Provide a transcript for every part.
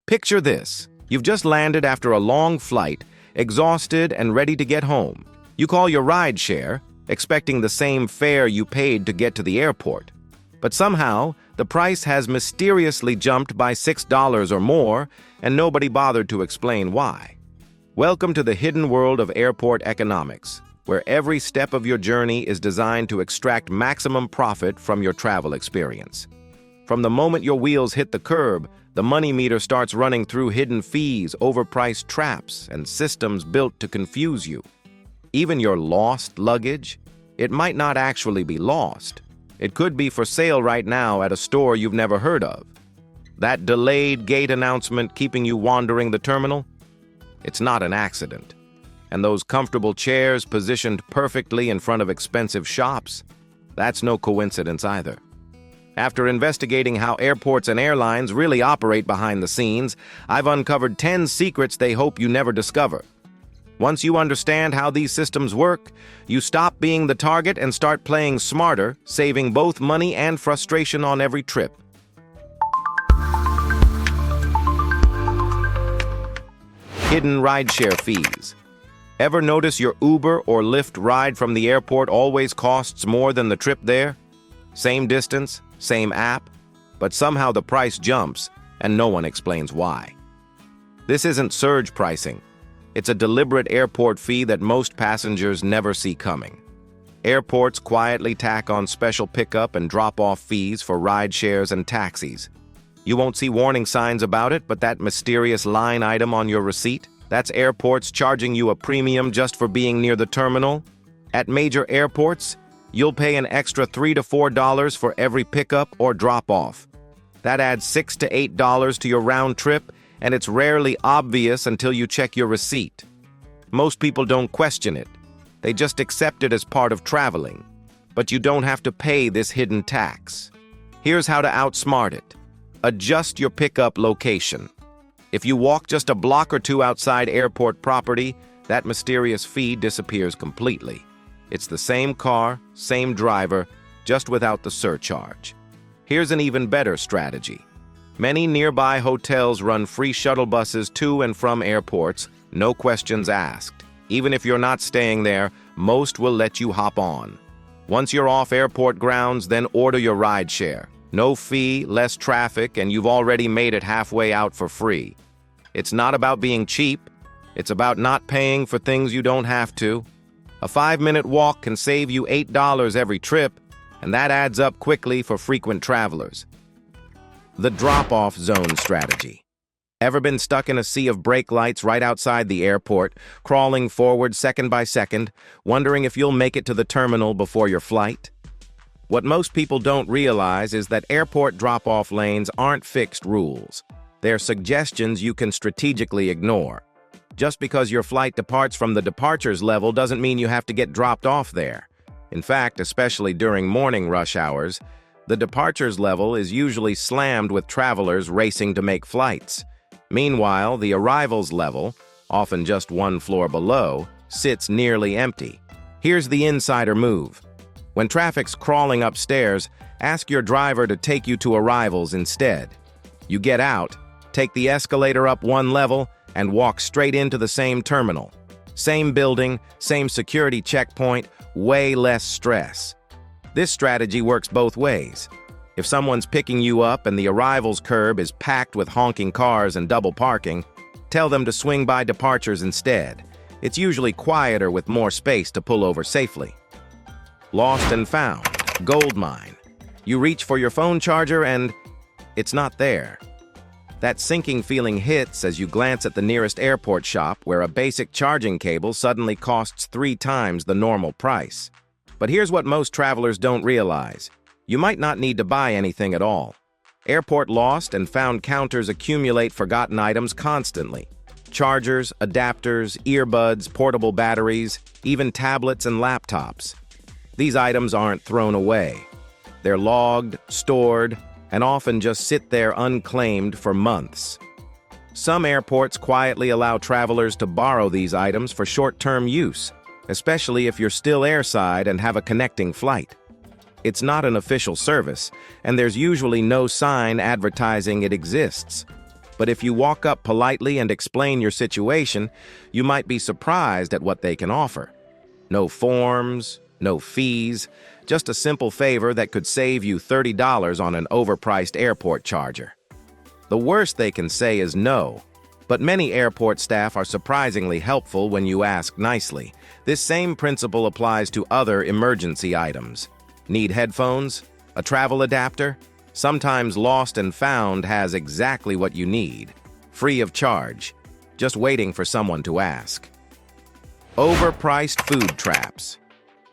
Picture this. You've just landed after a long flight, exhausted and ready to get home. You call your rideshare, expecting the same fare you paid to get to the airport. But somehow, the price has mysteriously jumped by $6 or more, and nobody bothered to explain why. Welcome to the hidden world of airport economics, where every step of your journey is designed to extract maximum profit from your travel experience. From the moment your wheels hit the curb, the money meter starts running through hidden fees, overpriced traps, and systems built to confuse you. Even your lost luggage, it might not actually be lost. It could be for sale right now at a store you've never heard of. That delayed gate announcement keeping you wandering the terminal? It's not an accident. And those comfortable chairs positioned perfectly in front of expensive shops? That's no coincidence either. After investigating how airports and airlines really operate behind the scenes, I've uncovered 10 secrets they hope you never discover. Once you understand how these systems work, you stop being the target and start playing smarter, saving both money and frustration on every trip. Hidden rideshare fees. Ever notice your Uber or Lyft ride from the airport always costs more than the trip there? Same distance, same app, but somehow the price jumps and no one explains why. This isn't surge pricing. It's a deliberate airport fee that most passengers never see coming. Airports quietly tack on special pickup and drop-off fees for ride shares and taxis. You won't see warning signs about it, but that mysterious line item on your receipt, that's airports charging you a premium just for being near the terminal. At major airports, you'll pay an extra $3 to $4 for every pickup or drop-off. That adds $6 to $8 to your round trip, and it's rarely obvious until you check your receipt. Most people don't question it. They just accept it as part of traveling. But you don't have to pay this hidden tax. Here's how to outsmart it. Adjust your pickup location. If you walk just a block or two outside airport property, that mysterious fee disappears completely. It's the same car, same driver, just without the surcharge. Here's an even better strategy. Many nearby hotels run free shuttle buses to and from airports, no questions asked. Even if you're not staying there, most will let you hop on. Once you're off airport grounds, then order your rideshare. No fee, less traffic, and you've already made it halfway out for free. It's not about being cheap. It's about not paying for things you don't have to. A 5-minute walk can save you $8 every trip, and that adds up quickly for frequent travelers. The drop-off zone strategy. Ever been stuck in a sea of brake lights right outside the airport, crawling forward second by second, wondering if you'll make it to the terminal before your flight? What most people don't realize is that airport drop-off lanes aren't fixed rules. They're suggestions you can strategically ignore. Just because your flight departs from the departures level doesn't mean you have to get dropped off there. In fact, especially during morning rush hours, the departures level is usually slammed with travelers racing to make flights. Meanwhile, the arrivals level, often just one floor below, sits nearly empty. Here's the insider move. When traffic's crawling upstairs, ask your driver to take you to arrivals instead. You get out, take the escalator up one level, and walk straight into the same terminal. Same building, same security checkpoint, way less stress. This strategy works both ways. If someone's picking you up and the arrivals curb is packed with honking cars and double parking, tell them to swing by departures instead. It's usually quieter with more space to pull over safely. Lost and found. Gold mine. You reach for your phone charger and it's not there. That sinking feeling hits as you glance at the nearest airport shop where a basic charging cable suddenly costs 3 times the normal price. But here's what most travelers don't realize. You might not need to buy anything at all. Airport lost and found counters accumulate forgotten items constantly. Chargers, adapters, earbuds, portable batteries, even tablets and laptops. These items aren't thrown away. They're logged, stored, and often just sit there unclaimed for months. Some airports quietly allow travelers to borrow these items for short-term use, especially if you're still airside and have a connecting flight. It's not an official service, and there's usually no sign advertising it exists. But if you walk up politely and explain your situation, you might be surprised at what they can offer. No forms, no fees, just a simple favor that could save you $30 on an overpriced airport charger. The worst they can say is no, but many airport staff are surprisingly helpful when you ask nicely. This same principle applies to other emergency items. Need headphones? A travel adapter? Sometimes Lost and Found has exactly what you need, free of charge, just waiting for someone to ask. Overpriced food traps.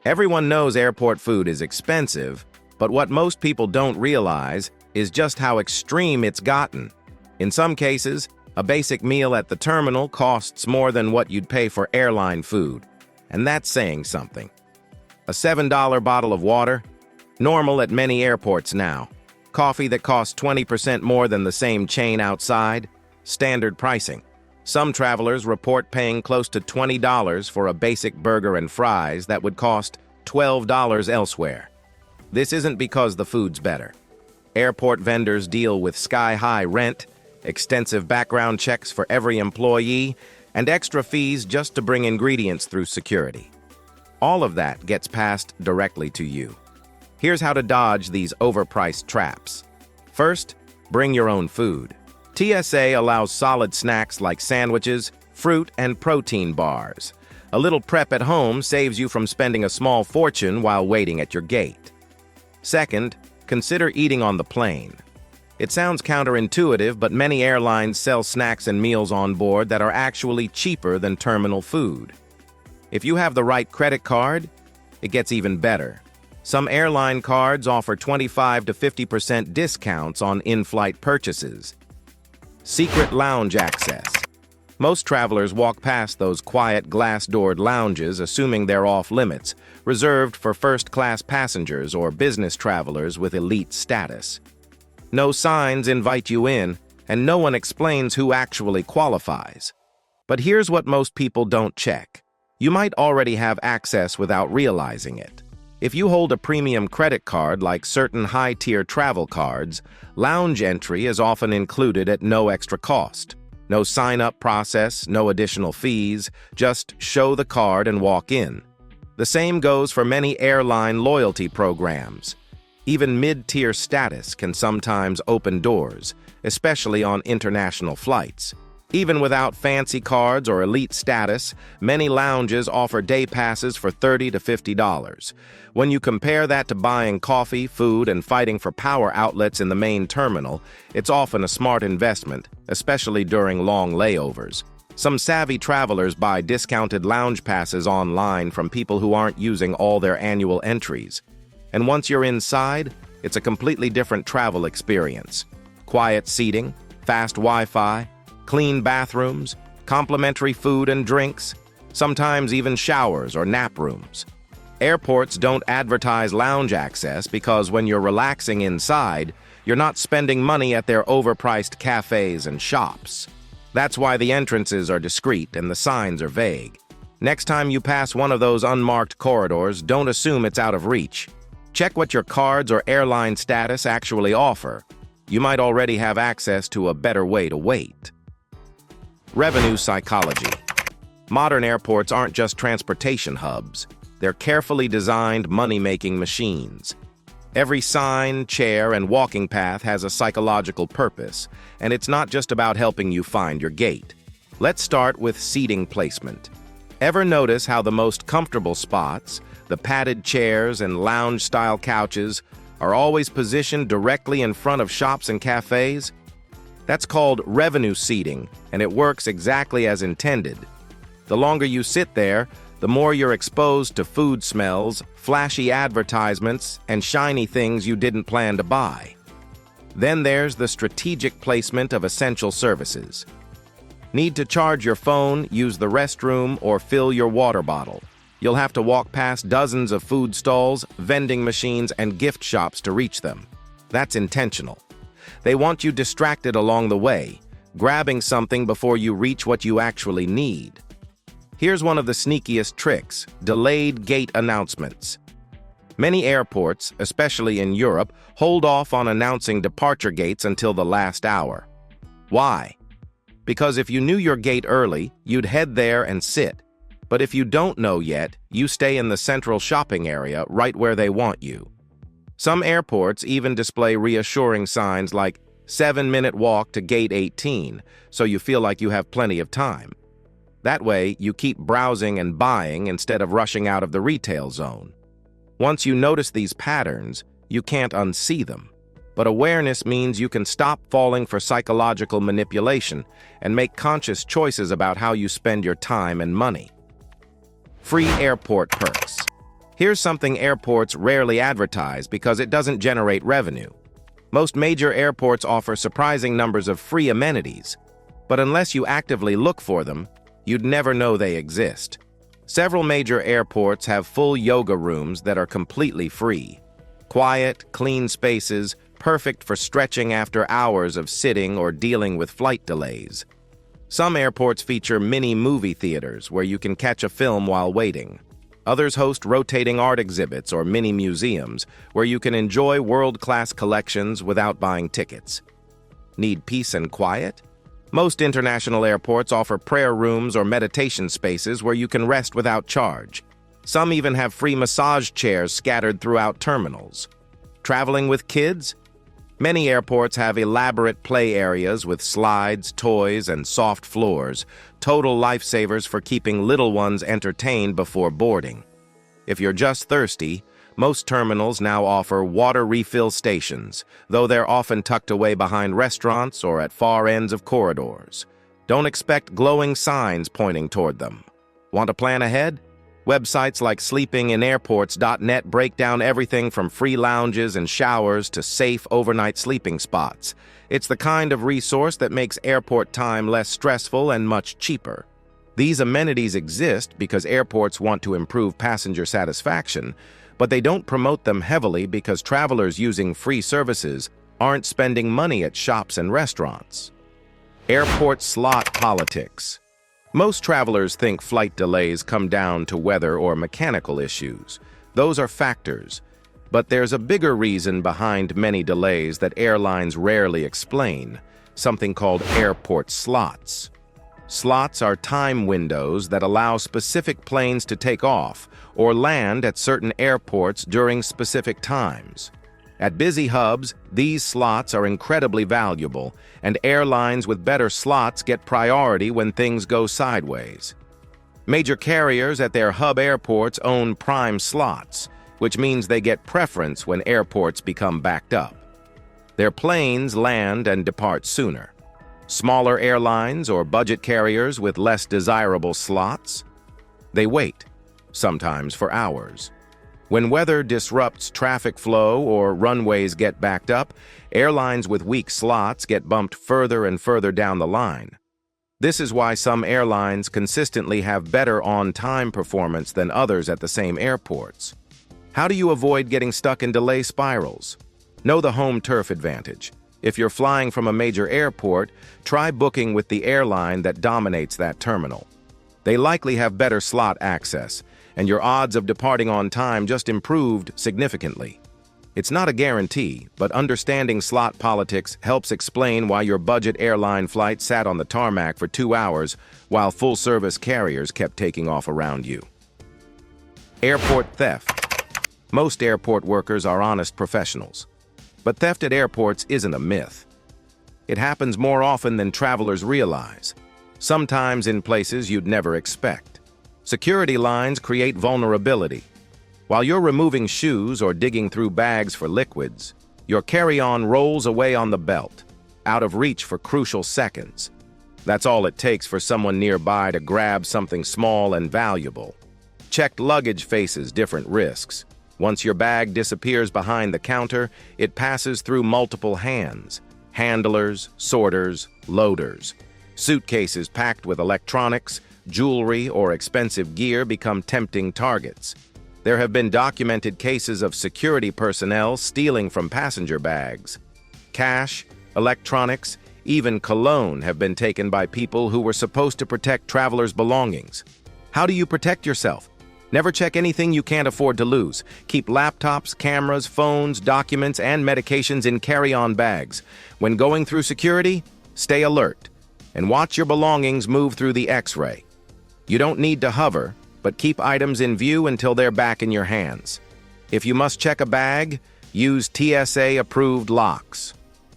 Everyone knows airport food is expensive, but what most people don't realize is just how extreme it's gotten. In some cases, a basic meal at the terminal costs more than what you'd pay for airline food, and that's saying something. A $7 bottle of water? Normal at many airports now. Coffee that costs 20% more than the same chain outside? Standard pricing. Some travelers report paying close to $20 for a basic burger and fries that would cost $12 elsewhere. This isn't because the food's better. Airport vendors deal with sky-high rent, extensive background checks for every employee, and extra fees just to bring ingredients through security. All of that gets passed directly to you. Here's how to dodge these overpriced traps. First, bring your own food. TSA allows solid snacks like sandwiches, fruit, and protein bars. A little prep at home saves you from spending a small fortune while waiting at your gate. Second, consider eating on the plane. It sounds counterintuitive, but many airlines sell snacks and meals on board that are actually cheaper than terminal food. If you have the right credit card, it gets even better. Some airline cards offer 25 to 50% discounts on in-flight purchases. Secret lounge access. Most travelers walk past those quiet glass-doored lounges assuming they're off-limits, reserved for first-class passengers or business travelers with elite status. No signs invite you in, and no one explains who actually qualifies. But here's what most people don't check. You might already have access without realizing it. If you hold a premium credit card like certain high-tier travel cards, lounge entry is often included at no extra cost. No sign-up process, no additional fees, just show the card and walk in. The same goes for many airline loyalty programs. Even mid-tier status can sometimes open doors, especially on international flights. Even without fancy cards or elite status, many lounges offer day passes for $30 to $50. When you compare that to buying coffee, food, and fighting for power outlets in the main terminal, it's often a smart investment, especially during long layovers. Some savvy travelers buy discounted lounge passes online from people who aren't using all their annual entries. And once you're inside, it's a completely different travel experience. Quiet seating, fast Wi-Fi, clean bathrooms, complimentary food and drinks, sometimes even showers or nap rooms. Airports don't advertise lounge access because when you're relaxing inside, you're not spending money at their overpriced cafes and shops. That's why the entrances are discreet and the signs are vague. Next time you pass one of those unmarked corridors, don't assume it's out of reach. Check what your cards or airline status actually offer. You might already have access to a better way to wait. Revenue psychology. Modern airports aren't just transportation hubs. They're carefully designed money-making machines. Every sign, chair, and walking path has a psychological purpose, and it's not just about helping you find your gate. Let's start with seating placement. Ever notice how the most comfortable spots, the padded chairs and lounge-style couches, are always positioned directly in front of shops and cafes? That's called revenue seating, and it works exactly as intended. The longer you sit there, the more you're exposed to food smells, flashy advertisements, and shiny things you didn't plan to buy. Then there's the strategic placement of essential services. Need to charge your phone, use the restroom, or fill your water bottle? You'll have to walk past dozens of food stalls, vending machines, and gift shops to reach them. That's intentional. They want you distracted along the way, grabbing something before you reach what you actually need. Here's one of the sneakiest tricks: delayed gate announcements. Many airports, especially in Europe, hold off on announcing departure gates until the last hour. Why? Because if you knew your gate early, you'd head there and sit. But if you don't know yet, you stay in the central shopping area right where they want you. Some airports even display reassuring signs like 7-minute walk to gate 18, so you feel like you have plenty of time. That way, you keep browsing and buying instead of rushing out of the retail zone. Once you notice these patterns, you can't unsee them. But awareness means you can stop falling for psychological manipulation and make conscious choices about how you spend your time and money. Free airport perks. Here's something airports rarely advertise because it doesn't generate revenue. Most major airports offer surprising numbers of free amenities, but unless you actively look for them, you'd never know they exist. Several major airports have full yoga rooms that are completely free. Quiet, clean spaces, perfect for stretching after hours of sitting or dealing with flight delays. Some airports feature mini movie theaters where you can catch a film while waiting. Others host rotating art exhibits or mini museums where you can enjoy world-class collections without buying tickets. Need peace and quiet? Most international airports offer prayer rooms or meditation spaces where you can rest without charge. Some even have free massage chairs scattered throughout terminals. Traveling with kids? Many airports have elaborate play areas with slides, toys, and soft floors, total lifesavers for keeping little ones entertained before boarding. If you're just thirsty, most terminals now offer water refill stations, though they're often tucked away behind restaurants or at far ends of corridors. Don't expect glowing signs pointing toward them. Want to plan ahead? Websites like sleepinginairports.net break down everything from free lounges and showers to safe overnight sleeping spots. It's the kind of resource that makes airport time less stressful and much cheaper. These amenities exist because airports want to improve passenger satisfaction, but they don't promote them heavily because travelers using free services aren't spending money at shops and restaurants. Airport slot politics. Most travelers think flight delays come down to weather or mechanical issues. Those are factors. But there's a bigger reason behind many delays that airlines rarely explain, something called airport slots. Slots are time windows that allow specific planes to take off or land at certain airports during specific times. At busy hubs, these slots are incredibly valuable, and airlines with better slots get priority when things go sideways. Major carriers at their hub airports own prime slots, which means they get preference when airports become backed up. Their planes land and depart sooner. Smaller airlines or budget carriers with less desirable slots, they wait, sometimes for hours. When weather disrupts traffic flow or runways get backed up, airlines with weak slots get bumped further and further down the line. This is why some airlines consistently have better on-time performance than others at the same airports. How do you avoid getting stuck in delay spirals? Know the home turf advantage. If you're flying from a major airport, try booking with the airline that dominates that terminal. They likely have better slot access, and your odds of departing on time just improved significantly. It's not a guarantee, but understanding slot politics helps explain why your budget airline flight sat on the tarmac for 2 hours while full-service carriers kept taking off around you. Airport theft. Most airport workers are honest professionals, but theft at airports isn't a myth. It happens more often than travelers realize, sometimes in places you'd never expect. Security lines create vulnerability. While you're removing shoes or digging through bags for liquids, your carry-on rolls away on the belt, out of reach for crucial seconds. That's all it takes for someone nearby to grab something small and valuable. Checked luggage faces different risks. Once your bag disappears behind the counter, it passes through multiple hands: handlers, sorters, loaders. Suitcases packed with electronics, jewelry, or expensive gear become tempting targets. There have been documented cases of security personnel stealing from passenger bags. Cash, electronics, even cologne have been taken by people who were supposed to protect travelers' belongings. How do you protect yourself? Never check anything you can't afford to lose. Keep laptops, cameras, phones, documents, and medications in carry-on bags. When going through security, Stay alert and watch your belongings move through the X-ray. You don't need to hover, but keep items in view until they're back in your hands. If you must check a bag, use TSA-approved locks.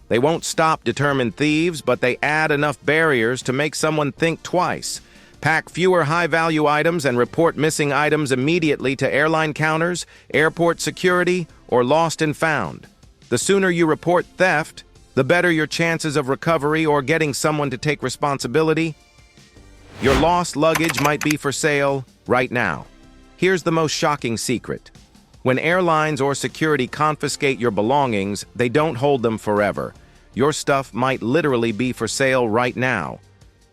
They won't stop determined thieves, but they add enough barriers to make someone think twice. Pack fewer high-value items and report missing items immediately to airline counters, airport security, or lost and found. The sooner you report theft, the better your chances of recovery or getting someone to take responsibility. Your lost luggage might be for sale right now. Here's the most shocking secret. When airlines or security confiscate your belongings, they don't hold them forever. Your stuff might literally be for sale right now.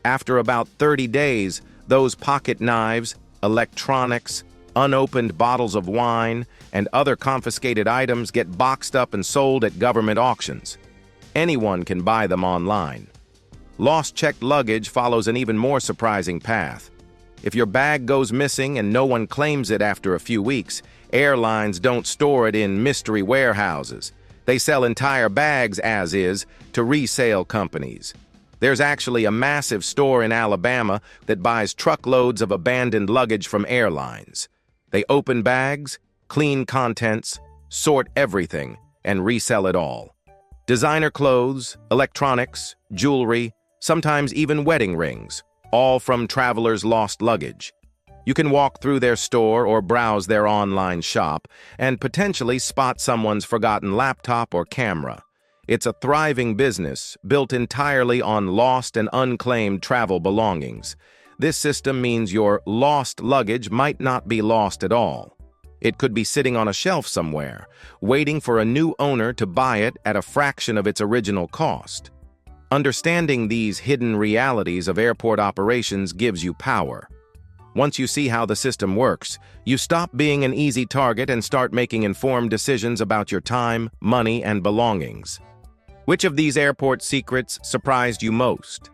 After about 30 days, those pocket knives, electronics, unopened bottles of wine, and other confiscated items get boxed up and sold at government auctions. Anyone can buy them online. Lost checked luggage follows an even more surprising path. If your bag goes missing and no one claims it after a few weeks, airlines don't store it in mystery warehouses. They sell entire bags as is to resale companies. There's actually a massive store in Alabama that buys truckloads of abandoned luggage from airlines. They open bags, clean contents, sort everything, and resell it all. Designer clothes, electronics, jewelry, sometimes even wedding rings, all from travelers' lost luggage. You can walk through their store or browse their online shop and potentially spot someone's forgotten laptop or camera. It's a thriving business built entirely on lost and unclaimed travel belongings. This system means your lost luggage might not be lost at all. It could be sitting on a shelf somewhere, waiting for a new owner to buy it at a fraction of its original cost. Understanding these hidden realities of airport operations gives you power. Once you see how the system works, you stop being an easy target and start making informed decisions about your time, money, and belongings. Which of these airport secrets surprised you most?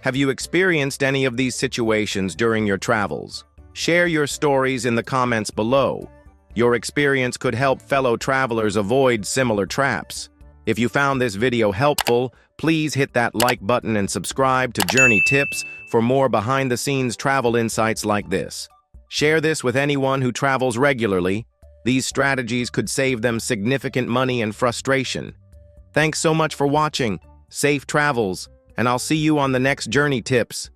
Have you experienced any of these situations during your travels? Share your stories in the comments below. Your experience could help fellow travelers avoid similar traps. If you found this video helpful, please hit that like button and subscribe to Journey Tips for more behind-the-scenes travel insights like this. Share this with anyone who travels regularly. These strategies could save them significant money and frustration. Thanks so much for watching. Safe travels, and I'll see you on the next Journey Tips.